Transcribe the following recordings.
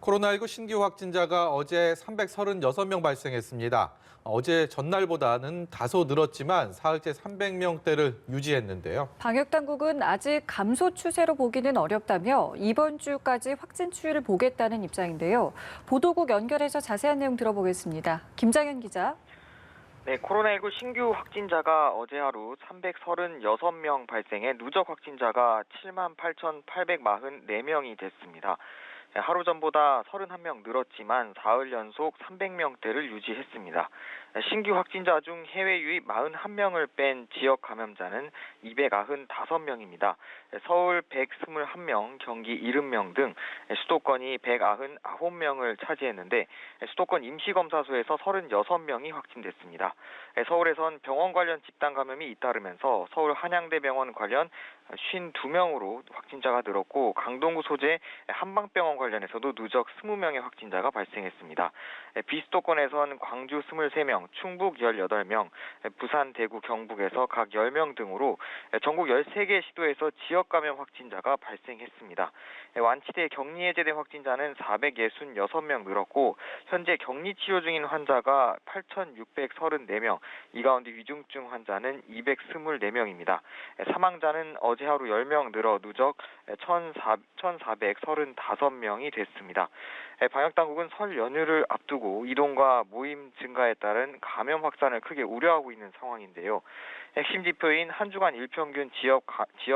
코로나19 신규 확진자가 어제 336명 발생했습니다. 어제 전날보다는 다소 늘었지만 사흘째 300명대를 유지했는데요. 방역 당국은 아직 감소 추세로 보기는 어렵다며 이번 주까지 확진 추이를 보겠다는 입장인데요. 보도국 연결해서 자세한 내용 들어보겠습니다. 김장현 기자. 네, 코로나19 신규 확진자가 어제 하루 336명 발생해 누적 확진자가 78,844명이 됐습니다. 하루 전보다 31명 늘었지만 사흘 연속 300명대를 유지했습니다. 신규 확진자 중 해외 유입 41명을 뺀 지역 감염자는 295명입니다. 서울 121명, 경기 70명 등 수도권이 199명을 차지했는데 수도권 임시검사소에서 36명이 확진됐습니다. 서울에선 병원 관련 집단 감염이 잇따르면서 서울 한양대병원 관련 52명으로 확진자가 늘었고 강동구 소재 한방병원 관련해서도 누적 20명의 확진자가 발생했습니다. 비수도권에선 광주 23명, 충북 18명, 부산, 대구, 경북에서 각 10명 등으로 전국 13개 시도에서 지역 감염 확진자가 발생했습니다. 완치돼 격리 해제된 확진자는 466명 늘었고 현재 격리 치료 중인 환자가 8,634명, 이 가운데 위중증 환자는 224명입니다. 사망자는 어제 하루 10명 늘어 누적 1,435명이 됐습니다. 방역당국은 설 연휴를 앞두고 이동과 모임 증가에 따른 감염 확산을 크게 우려하고 있는 상황인데요. 핵심 지표인 한 주간 일평균 지역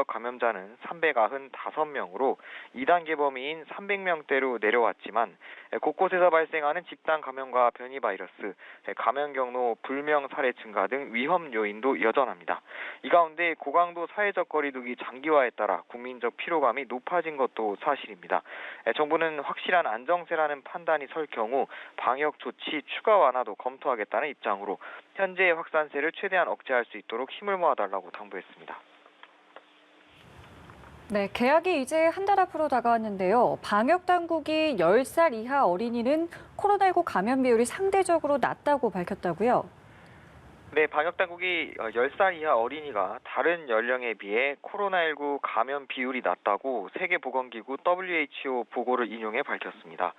감염자는 395명으로 2단계 범위인 300명대로 내려왔지만 곳곳에서 발생하는 집단 감염과 변이 바이러스, 감염 경로 불명 사례 증가 등 위험 요인도 여전합니다. 이 가운데 고강도 사회적 거리두기 장기화에 따라 국민적 피로감이 높아진 것도 사실입니다. 정부는 확실한 안정세라는 판단이 설 경우 방역 조치 추가 완화도 검토하겠다는 입장으로 현재의 확산세를 최대한 억제할 수 있도록 힘을 모아달라고 당부했습니다. 네, 개학이 이제 한 달 앞으로 다가왔는데요. 방역 당국이 10살 이하 어린이는 코로나19 감염 비율이 상대적으로 낮다고 밝혔다고요. 네, 방역당국이 10살 이하 어린이가 다른 연령에 비해 코로나19 감염 비율이 낮다고 세계보건기구 WHO 보고를 인용해 밝혔습니다.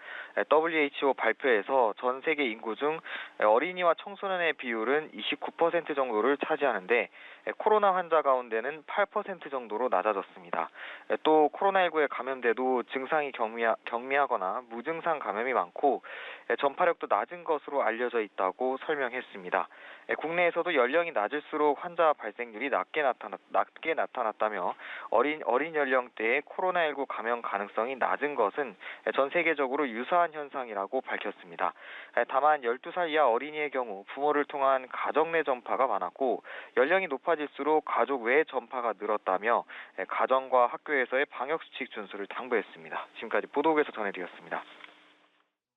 WHO 발표에서 전 세계 인구 중 어린이와 청소년의 비율은 29% 정도를 차지하는데 코로나 환자 가운데는 8% 정도로 낮아졌습니다. 또 코로나19에 감염돼도 증상이 경미하거나 무증상 감염이 많고 전파력도 낮은 것으로 알려져 있다고 설명했습니다. 국내에서도 연령이 낮을수록 환자 발생률이 낮게 나타났다며 어린 연령대의 코로나19 감염 가능성이 낮은 것은 전 세계적으로 유사한 현상이라고 밝혔습니다. 다만 12살 이하 어린이의 경우 부모를 통한 가정 내 전파가 많았고 연령이 높아질수록 가족 외 전파가 늘었다며 가정과 학교에서의 방역수칙 준수를 당부했습니다. 지금까지 보도국에서 전해드렸습니다.